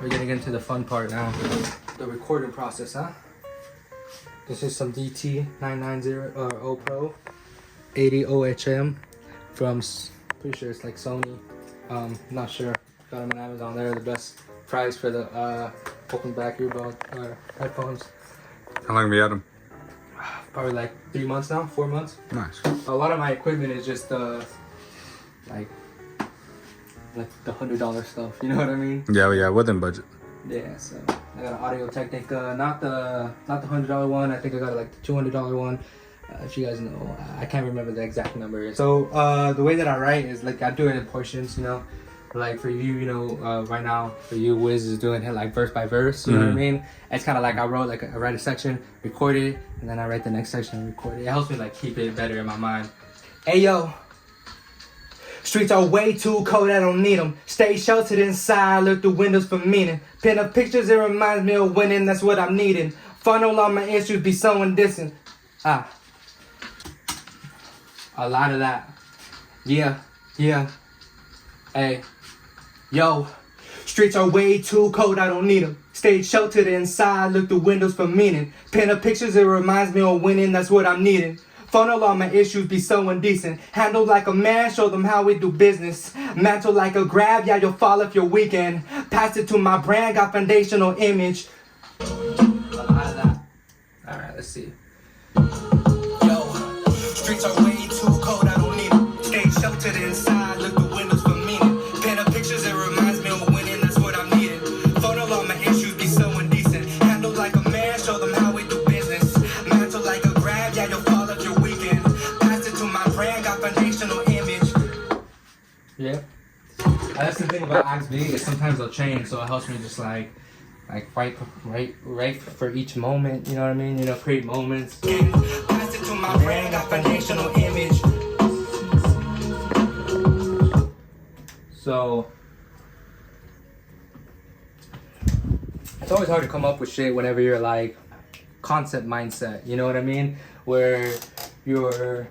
we're getting into the fun part now. The recording process, huh? This is some DT 990 Pro 80 OHM from, pretty sure it's like Sony. Not sure. Got them on Amazon. They're the best price for the open back earbud or headphones. How long have you had them? Probably like 3 months now, 4 months. Nice. A lot of my equipment is just like the $100 stuff. You know what I mean? Yeah, within budget. Yeah. So I got an Audio Technica, not the $100 one. I think I got like the $200 one. If you guys know, I can't remember the exact number. So the way that I write is like I do it in portions. You know, like for you, you know, right now for you, Wiz is doing it like verse by verse. You know what I mean? It's kind of like I write a section, record it, and then I write the next section and record it. It helps me like keep it better in my mind. Hey yo. Streets are way too cold, I don't need them. Stay sheltered inside, look through windows for meaning. Pin up pictures, it reminds me of winning, that's what I'm needing. Funnel all my issues, be someone distant. A lot of that. Yeah. Hey. Yo. Streets are way too cold, I don't need them. Stay sheltered inside, look through windows for meaning. Pin up pictures, it reminds me of winning, that's what I'm needing. Funnel all my issues, be so indecent. Handle like a man, show them how we do business. Mantle like a grab, yeah, you'll fall if you're weekend. Pass it to my brand, got foundational image. A lot of that. Alright, let's see. Yo, streets are way too cold, I don't need them. Stay sheltered inside, look the windows for meaning. Pin up pictures, it reminds me of winning, that's what I'm needing. Funnel all my issues, be so indecent. Handle like a man, show them how we do business. Mantle like a grab, yeah, you'll fall if you're weekend. Pass it to my brand, got foundational image. Yeah. That's the thing about Axe B is sometimes they'll change, so it helps me just like write for each moment. You know what I mean? You know, create moments. Pass it to my brand, got foundational image. So it's always hard to come up with shit whenever you're like concept mindset. You know what I mean? Where you're,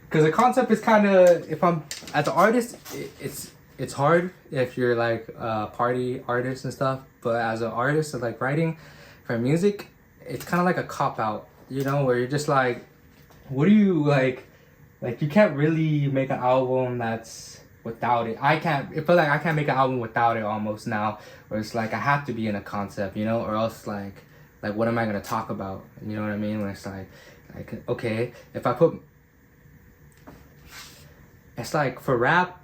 because the concept is kind of, if I'm as an artist, it's hard if you're like a party artist and stuff, but as an artist of like writing for music, it's kind of like a cop out, you know, where you're just like, what do you like you can't really make an album that's without it. I feel like I can't make an album without it almost now, where it's like I have to be in a concept, you know, or else like what am I gonna talk about? You know what I mean? When it's like okay, if I put, it's like for rap,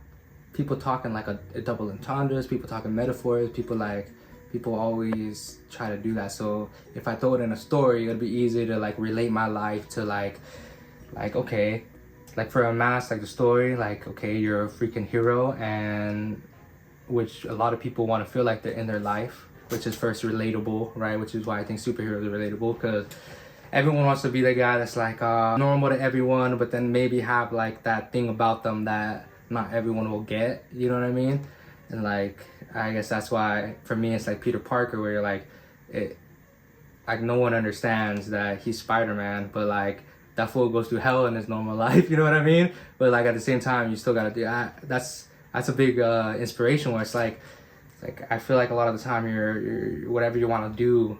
people talking like a double entendres, people talking metaphors, people always try to do that. So if I throw it in a story, it'll be easier to like relate my life to like okay, like for a mass, like the story, like okay, you're a freaking hero, and which a lot of people want to feel like they're in their life, which is first relatable, right? Which is why I think superheroes are relatable, because everyone wants to be the guy that's like normal to everyone, but then maybe have like that thing about them that not everyone will get, you know what I mean? And like, I guess that's why for me it's like Peter Parker, where you're like, no one understands that he's Spider-Man, but like that fool goes through hell in his normal life, you know what I mean? But like at the same time, you still gotta do that's a big inspiration, where it's like I feel like a lot of the time you're whatever you want to do,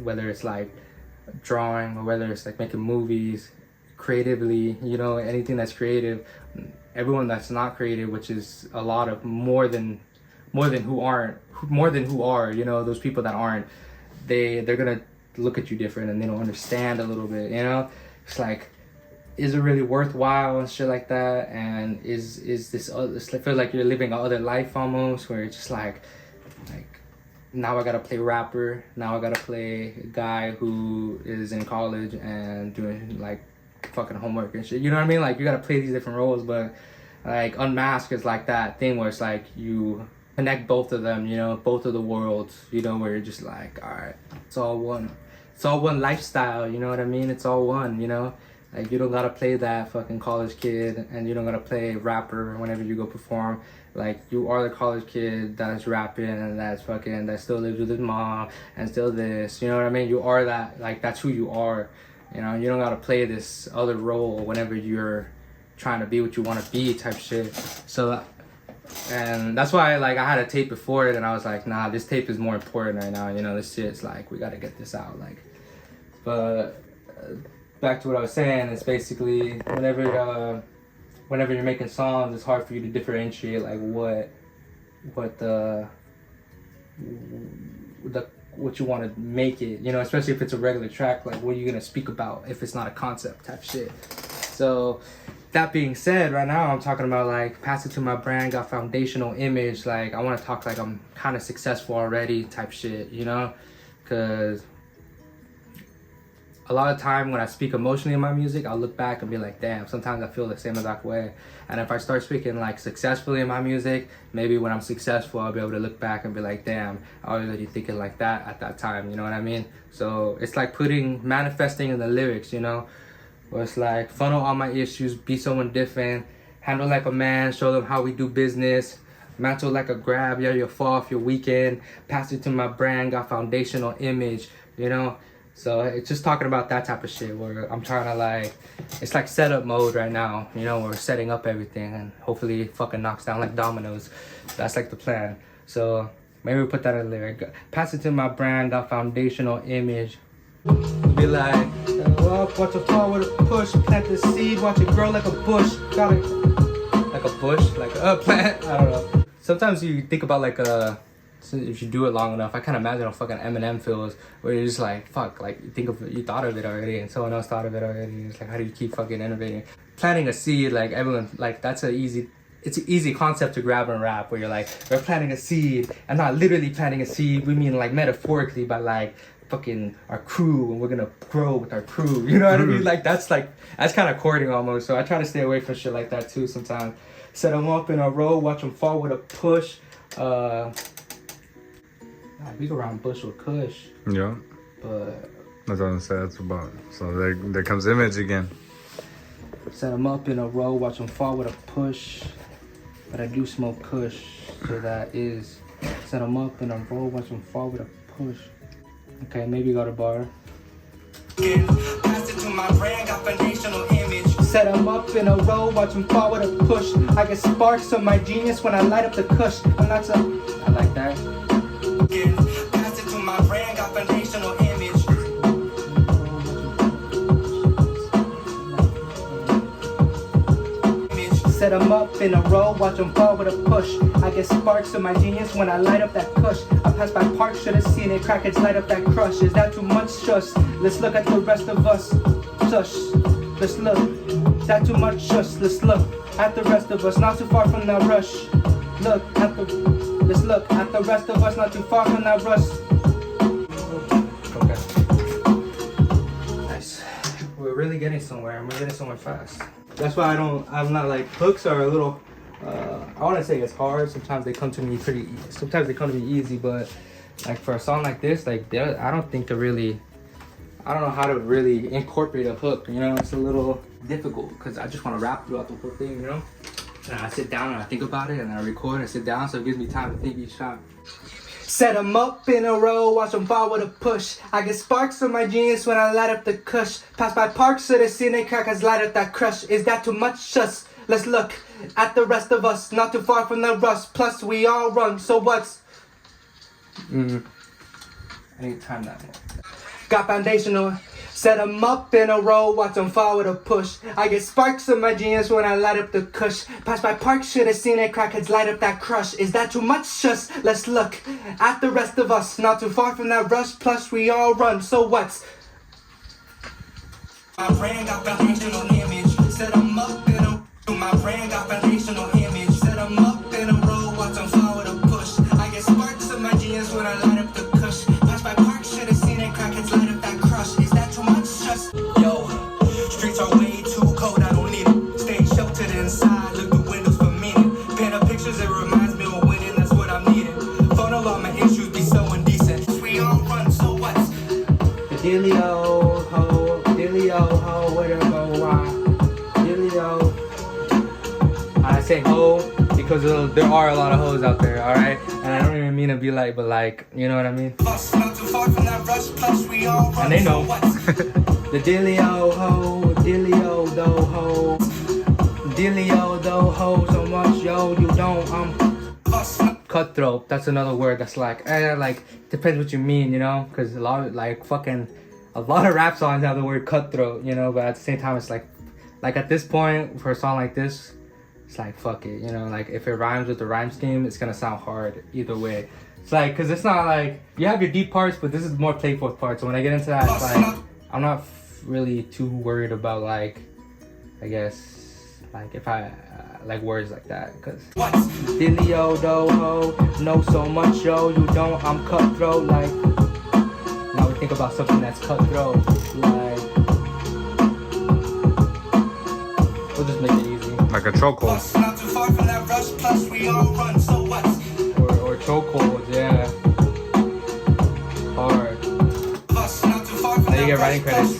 whether it's like drawing or whether it's like making movies, creatively, you know, anything that's creative, everyone that's not creative, which is a lot of more than who are, you know, those people that aren't, they're gonna look at you different, and they don't understand a little bit, you know. It's like, is it really worthwhile and shit like that? And is this other, I feel like you're living another life almost, where it's just like now I gotta play rapper, now I gotta play a guy who is in college and doing like fucking homework and shit, you know what I mean? Like you gotta play these different roles, but like Unmasked is like that thing where it's like you connect both of them, you know, both of the worlds, you know, where you're just like, all right, it's all one lifestyle, you know what I mean? It's all one, you know. Like you don't gotta play that fucking college kid, and you don't gotta play rapper whenever you go perform. Like you are the college kid that's rapping and that still lives with his mom and still this, you know what I mean? You are that, like that's who you are, you know. You don't gotta play this other role whenever you're trying to be what you want to be type shit. So And that's why like I had a tape before it, and I was like, nah, this tape is more important right now. You know, this shit's like, we gotta get this out. Like, but back to what I was saying, it's basically whenever you're making songs, it's hard for you to differentiate like what you want to make it. You know, especially if it's a regular track. Like, what are you gonna speak about if it's not a concept type shit? So that being said, right now I'm talking about like pass it to my brand, got foundational image. Like, I want to talk like I'm kind of successful already type shit, you know? Because a lot of time when I speak emotionally in my music, I'll look back and be like, damn, sometimes I feel the same exact way. And if I start speaking like successfully in my music, maybe when I'm successful, I'll be able to look back and be like, damn, I was already thinking like that at that time, you know what I mean? So it's like manifesting in the lyrics, you know? Where it's like, funnel all my issues, be someone different, handle like a man, show them how we do business, mantle like a grab, yeah, you'll fall off your weekend, pass it to my brand, got foundational image, you know? So it's just talking about that type of shit where I'm trying to like, it's like setup mode right now, you know, we're setting up everything and hopefully it fucking knocks down like dominoes. That's like the plan. So maybe we put that in there. Pass it to my brand, got foundational image. Be like, watch it fall with a push, plant the seed, watch it grow like a bush. Got it like a bush, like a plant, I don't know. Sometimes you think about like if you do it long enough, I can't imagine how fucking Eminem feels, where you're just like, fuck, like you thought of it already and someone else thought of it already. It's like, how do you keep fucking innovating? Planting a seed, like everyone, like it's an easy concept to grab and rap, where you're like, we're planting a seed, and not literally planting a seed, we mean like metaphorically, but like fucking our crew, and we're gonna grow with our crew, you know what I mean? Like that's kind of courting almost. So I try to stay away from shit like that too sometimes. Set them up in a row, watch them fall with a push. We go around bush with kush. Yeah. But that's what I'm saying. That's about. So there comes image again. Set them up in a row, watch them fall with a push. But I do smoke kush, so that is. Set them up in a row, watch them fall with a push. Okay, maybe go to bar. Pass it to my brand, got foundational image. Set them up in a row, watch them fall with a push. I get sparks of my genius when I light up the kush. I'm not so. I like that. Pass it to my brand, got foundational image. Set them up in a row, watch them fall with a push. I get sparks of my genius when I light up that kush. I pass by parks, should've seen it, crackheads light up that crush. Is that too much? Shush. Let's look at the rest of us. Shush. Let's look. Is that too much? Shush. Let's look at the rest of us, not too far from that rush. Let's look at the rest of us, not too far from that rush. Okay. Nice. We're really getting somewhere, and we're getting somewhere fast. That's why I'm not like, hooks are a little, I want to say it's hard. Sometimes they come to me easy, but like for a song like this, like I don't know how to really incorporate a hook, you know? It's a little difficult because I just want to rap throughout the whole thing, you know? And I sit down and I think about it, and then I record and I sit down, so it gives me time to think each time. Set them up in a row, watch them fall with a push. I get sparks of my genius when I light up the kush. Pass by parks to the scenic crackers, light up that crush. Is that too much? Shush. Let's look at the rest of us, not too far from the rush. Plus we all run, so what's? I need to time that more. Got foundational. Set them up in a row, watch them fall with a push. I get sparks of my genius when I light up the kush. Pass by parks, should've seen it, crackheads light up that crush. Is that too much? Shush. Let's look at the rest of us, not too far from that rush. Plus we all run, so what's? My brand got foundational image. Set them up in a row. My brand got foundational image. Set them up in a row, watch them fall with a push. I get sparks of my genius when I light up the kush. Pass by parks, should've seen it, crackheads light up that crush. Is that too much? Yo, streets are way too cold, I don't need it. Stay sheltered inside, look through windows for meaning. Paint up pictures, it reminds me of winning, that's what I'm needing. Funnel all my issues, be so indecent. We all run, so what's? The dealio ho, where to go, why? Dealio. I say ho because there are a lot of hoes out there, alright? And I don't even mean to be like, but like, you know what I mean? Not too far from that rush, plus we all run, and they know. The dealio ho, dealio do ho, so much, yo, you don't, I'm cutthroat. That's another word that's like, like depends what you mean, you know? Because a lot of rap songs have the word cutthroat, you know. But at the same time, it's like at this point for a song like this, it's like fuck it, you know. Like if it rhymes with the rhyme scheme, it's gonna sound hard either way. It's like, cause it's not like you have your deep parts, but this is more playful parts. So when I get into that, it's like I'm not really too worried about like, I guess, like if I like words like that, cause Dilio do ho, know so much yo, you don't, I'm cutthroat. Like now we think about something that's cutthroat. Like we'll just make it easy. Like a chokehold. Or chokehold, yeah. Hard. Now you get writing credits.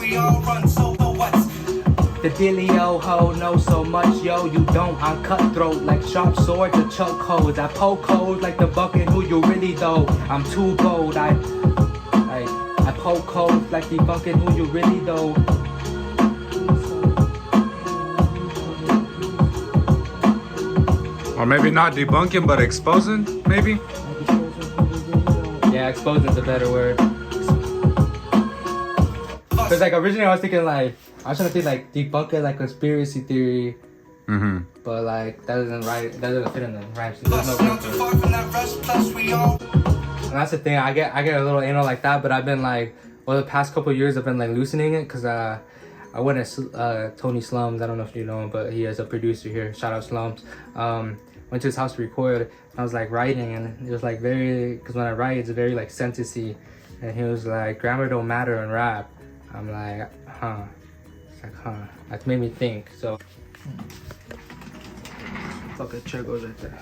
The Dilio ho know so much, yo, you don't, I'm cutthroat. Like sharp swords or chokeholds. I poke holes like the bucket, who you really though? I'm too bold. I poke holes like the bucket, who you really though? Or maybe not debunking, but exposing, maybe? Yeah, exposing is a better word. Cause like originally I was thinking like, I was trying to think like debunking like conspiracy theory. Mm-hmm. But like that doesn't fit in the rhymes. There's no room for it. And that's the thing, I get a little anal like that, but I've been like, over the past couple of years I've been like loosening it, cause I went at Tony Slums, I don't know if you know him, but he is a producer here, shout out Slums. Went to his house to record, and I was like writing, and it was like very, cause when I write it's very like sentencey, and he was like, grammar don't matter in rap. I'm like, huh. It's like, huh. That made me think, so. Fucking chair goes right there.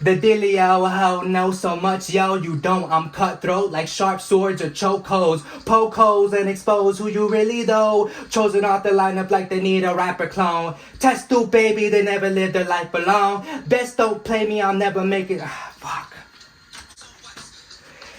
The Dilio ho know so much, yo, you don't, I'm cutthroat. Like sharp swords or chokeholds. Poke holes and expose who you really though. Chosen off the lineup like they need a rapper clone. Test tube baby, they never lived their life alone. Best don't play me, I'll never make it. Fuck.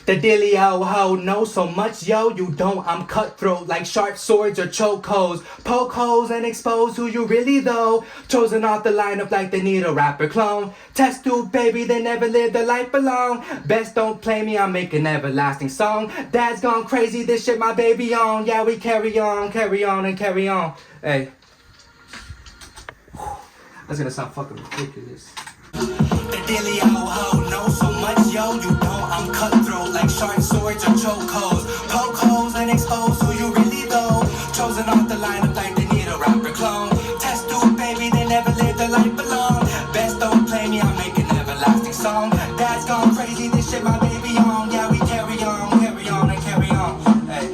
The Dilio ho know so much, yo, you don't, I'm cutthroat. Like sharp swords or chokeholds. Poke holes and expose who you really though. Chosen off the lineup like they need a rapper clone. Test tube baby, they never lived their life alone. Best don't play me, I'll make an everlasting song. Dad's gone crazy, this shit my baby on. Yeah, we carry on and carry on. Hey. That's gonna sound fucking ridiculous. The Dilio ho know so much, yo, you don't, I'm cutthroat. Like sharp swords or chokeholds. Poke holes and expose who you really though. Chosen off the lineup like they need a rapper clone. Test tube baby, they never lived their life alone. Best don't play me, I'll make an everlasting song. Dad's gone crazy, this shit my baby on. Yeah, we carry on and carry on. Hey.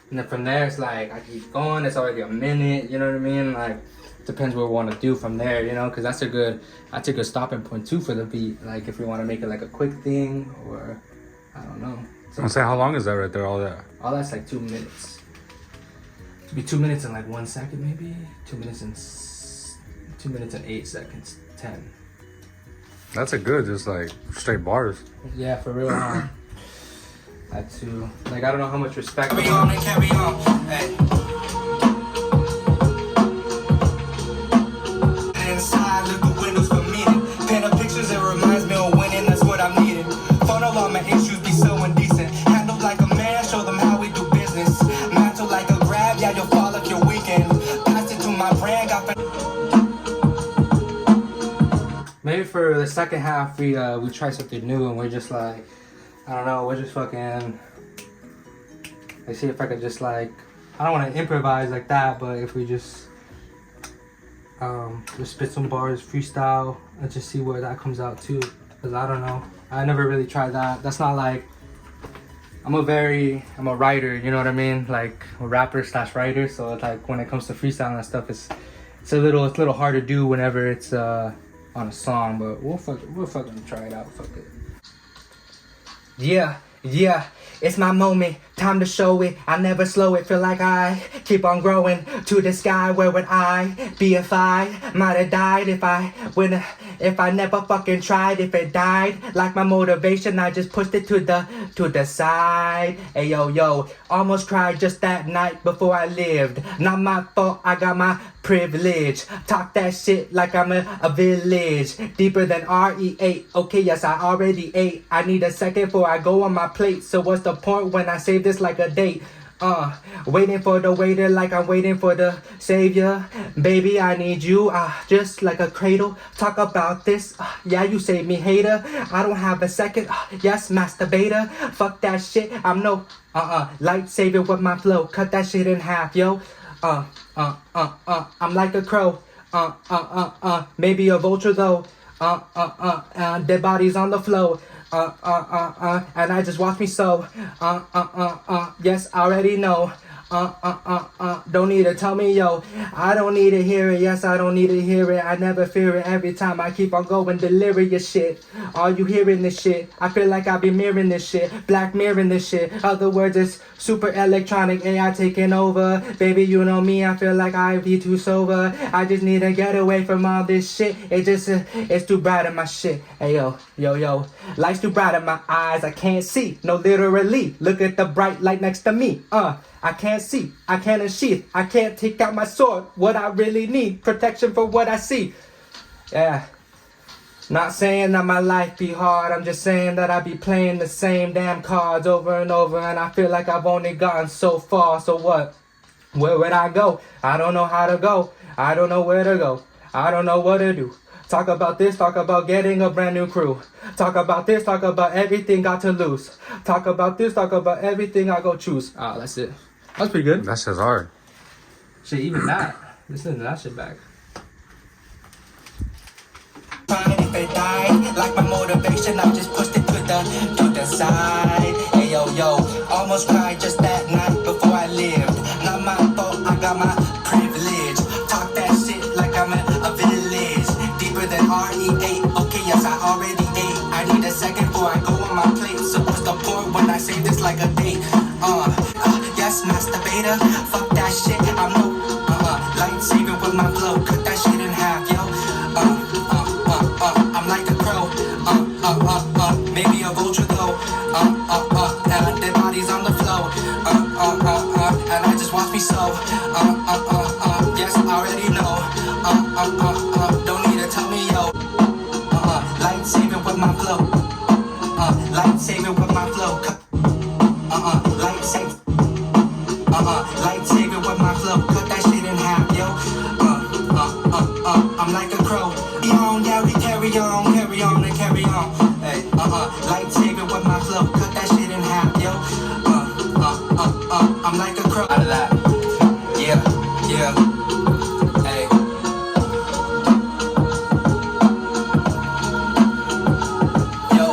And then from there it's like I keep going, it's already a minute, you know what I mean? Like depends what we want to do from there, you know, because that's a good stopping point too for the beat. Like if we want to make it like a quick thing, or I don't know. I'll say, how long is that right there, all that? All that's like 2 minutes. It could be 2 minutes and like 1 second maybe. 2 minutes and 8 seconds. 10. That's a good, just like straight bars. Yeah, for real. That too. Like I don't know how much respect. Carry on and carry on. Hey. Inside, look the windows for meaning. Paint up pictures, it reminds me of winning. That's what I'm needing. Photo all my issues be so indecent. Handle like a man, show them how we do business. Mantle like a grab, yeah, you'll fall if you're weekend. Pass it to my brand, got. Maybe for the second half we try something new, and we're just like, I don't know, we're just fucking, like, see if I could just like, I don't want to improvise like that, but if we just spit some bars, freestyle, and just see where that comes out too. Because I don't know, I never really tried that. That's not like, I'm a writer, you know what I mean? Like a rapper / writer. So it's like when it comes to freestyling and stuff, it's a little hard to do whenever it's on a song. But we'll fucking try it out. Fuck it. Yeah. It's my moment, time to show it. I never slow it, feel like I keep on growing to the sky. Where would I be if I might have died? If I never fucking tried, if it died like my motivation, I just pushed it to the side. Hey yo, almost cried just that night before I lived. Not my fault, I got my privilege. Talk that shit like I'm a village. Deeper than RE8. Okay, yes, I already ate. I need a second before I go on my plate. So what's the point when I save this like a date? Waiting for the waiter like I'm waiting for the savior. Baby, I need you, just like a cradle. Talk about this, yeah, you save me, hater. I don't have a second, yes, masturbator. Fuck that shit, I'm no, lightsaber with my flow. Cut that shit in half, yo. I'm like a crow. Maybe a vulture though. Dead bodies on the floor. And I just watch me so. Yes, I already know. Don't need to tell me, yo. I don't need to hear it. Yes, I don't need to hear it. I never fear it. Every time I keep on going, delirious shit. Are you hearing this shit? I feel like I be mirroring this shit. Black mirroring this shit. Other words, it's super electronic AI taking over. Baby, you know me. I feel like I be too sober. I just need to get away from all this shit. It's too bright in my shit. Hey, yo. Life's too bright in my eyes. I can't see. No, literally. Look at the bright light next to me. I can't see, I can't unsheath, I can't take out my sword. What I really need, protection for what I see. Yeah. Not saying that my life be hard, I'm just saying that I be playing the same damn cards over and over, and I feel like I've only gotten so far. So what? Where would I go? I don't know how to go. I don't know where to go. I don't know what to do. Talk about this, talk about getting a brand new crew. Talk about this, talk about everything got to lose. Talk about this, talk about everything I go choose. That's it. That's pretty good. That shit's hard. Shit, even that. Listen to that shit back. If it died, like my motivation, I just pushed it to the side. Hey yo, almost cried just that night before I lived. Not my fault, I got my privilege. Talk that shit like I'm a village. Deeper than RE8. Okay, yes, I already ate. I need a second before I go on my plate. So what's the point when I say this like a date? Yes, masturbator. Fuck that shit, I'm no lightsaber with my flow. Cut that shit in half, yo. I'm like a crow. Maybe a vulture though. Dead bodies on the floor. And I just watch me so. Yes, I already know. Don't need to tell me, yo. Lightsaber with my flow. Lightsaber with my flow. Lightsaber. Lightsaber with my flow. Cut that shit in half, yo. I'm like a crow. Yeah, we carry on and carry on. Hey, lightsaber with my flow. Cut that shit in half, yo. I'm like a crow. Out of that. Yeah. Hey. Yo,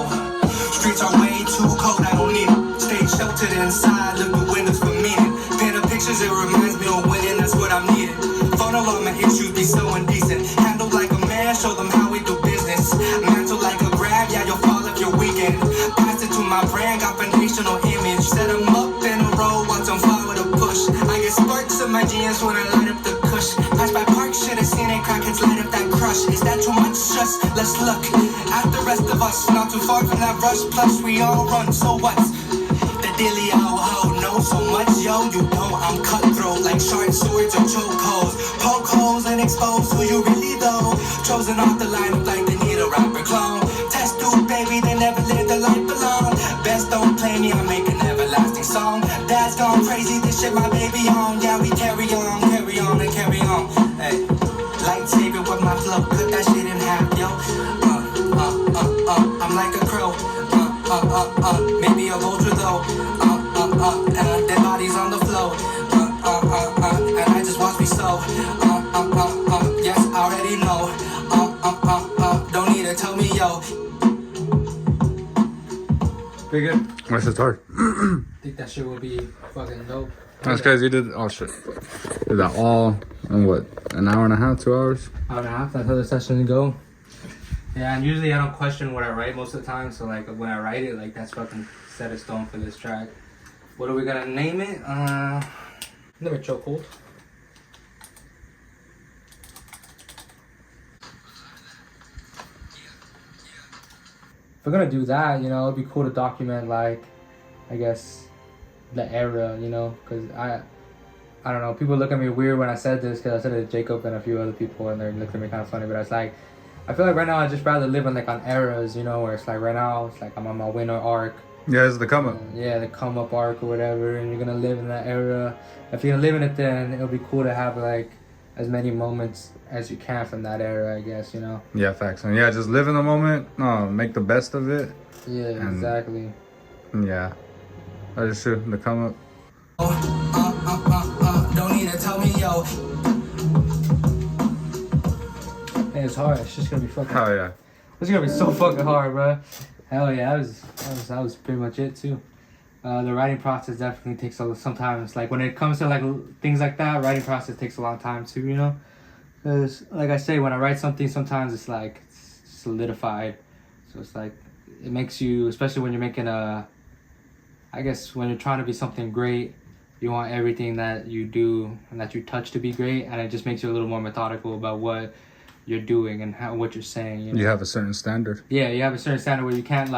streets are way too cold. I don't need it. Stay sheltered inside. Look the windows for me. Paint of pictures, it reminds me of winning. That's what I'm needing. Funnel all my issues, be so indecent. Handle like a man, show them how we do business. Mantle like a grab, yeah, you'll fall if you're weekend. Pass it to my brand, got foundational image. Set them up in a row, watch them fall with a push. I get sparks in my jeans when I light up the kush. Pass by park, should've seen it, crackheads light up that crush. Is that too much? Just let's look at the rest of us. Not too far from that rush, plus we all run, so what's the dilly ho know so much, yo, you know I'm cutthroat like sharp swords or chokeholds. Poke holes and expose who you really though. Chosen off the lineup like they need a rapper clone. Test tube, baby, they never lived their life alone. Best don't play me, I make an everlasting song. Dad's gone crazy, this shit my baby on. Yeah, we carry on and carry on. Hey, lightsaber with my flow, cut that shit in half, yo. I'm like a crow. Maybe a vulture though. Dead bodies on the floor. And I just watch me so. Yes, I already know. Don't need to tell me, yo. Pretty good. That's just hard. I think that shit will be fucking dope. That's crazy. You did, oh shit. Did that all in what? An hour and a half, 2 hours? Hour and a half, that's how the session go. Yeah, and usually I don't question what I write most of the time. So like when I write it, like that's fucking set in stone for this track. What are we gonna name it? Never Chokehold. If we're gonna do that, you know, it'd be cool to document like, I guess, the era, you know, because I don't know, people look at me weird when I said this because I said it to Jacob and a few other people and they looked at me kind of funny, but I was like, I feel like right now I just rather live in like on eras, you know, where it's like right now it's like I'm on my winter arc. Yeah, it's the come up. Yeah, the come up arc or whatever, and you're gonna live in that era. If you're gonna live in it, then it'll be cool to have like as many moments as you can from that era, I guess, you know. Yeah, facts. And yeah, just live in the moment. Make the best of it. Yeah, And exactly. Yeah, that is true. The come up. Don't need to tell me, yo. Hey, it's hard. It's just gonna be fucking. Oh yeah. It's gonna be so fucking hard, bro. Hell yeah, that was pretty much it too. The writing process definitely takes sometimes, like when it comes to like things like that, writing process takes a long time too, you know. Because like I say, when I write something, sometimes it's like it's solidified. So it's like it makes you, especially when you're making I guess when you're trying to be something great, you want everything that you do and that you touch to be great, and it just makes you a little more methodical about what you're doing and what you're saying. You know? You have a certain standard. Yeah, you have a certain standard where you can't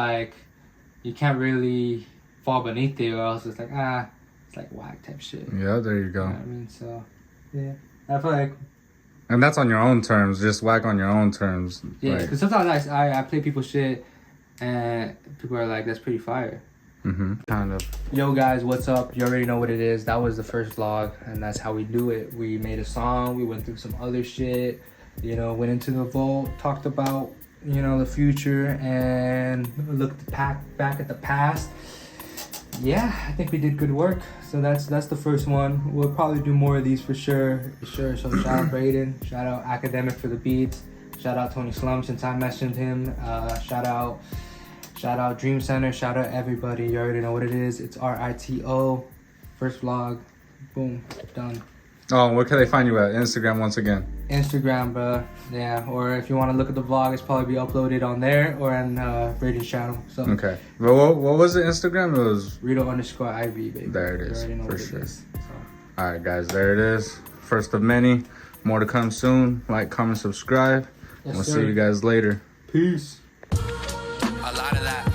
really fall beneath it, or else it's like it's like whack type shit. Yeah, there you go. You know what I mean? So yeah, I feel like. And that's on your own terms. Just whack on your own terms. Yeah, like, because sometimes I play people's shit and people are like, that's pretty fire. kind of. Yo guys, what's up? You already know what it is. That was the first vlog, and that's how we do it. We made a song, we went through some other shit, you know, went into the vault, talked about, you know, the future, and looked back at the past. Yeah, I think we did good work. So that's the first one. We'll probably do more of these for sure. So shout out Braden, shout out Academic for the beats, shout out Tony Slum since I mentioned him, shout out Dream Center, shout out everybody. You already know what it is. It's RITO. First vlog. Boom. Done. Oh, where can they find you at? Instagram once again. Instagram, bro. Yeah. Or if you want to look at the vlog, it's probably be uploaded on there or on Braden's channel. So Okay. Well, what was it? Instagram? It was RITO_IV, baby. There it is. You already know For what it sure. is. So. Alright guys, there it is. First of many. More to come soon. Like, comment, subscribe. Yes, We'll sir. see you guys later. Peace. A lot of that.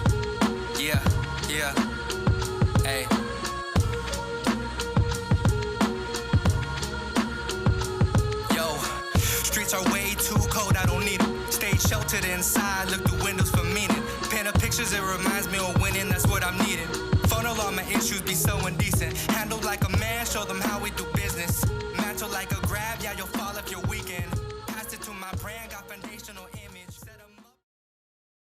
Yeah. Hey. Yo, streets are way too cold, I don't need it. Stay sheltered inside, look through windows for meaning. Paint up pictures, it reminds me of winning, that's what I'm needing. Funnel all my issues, be so indecent. Handle like a man, show them how we do business. Mantle like a grab, yeah, you'll fall if you're weakened. Passed it to my brand, got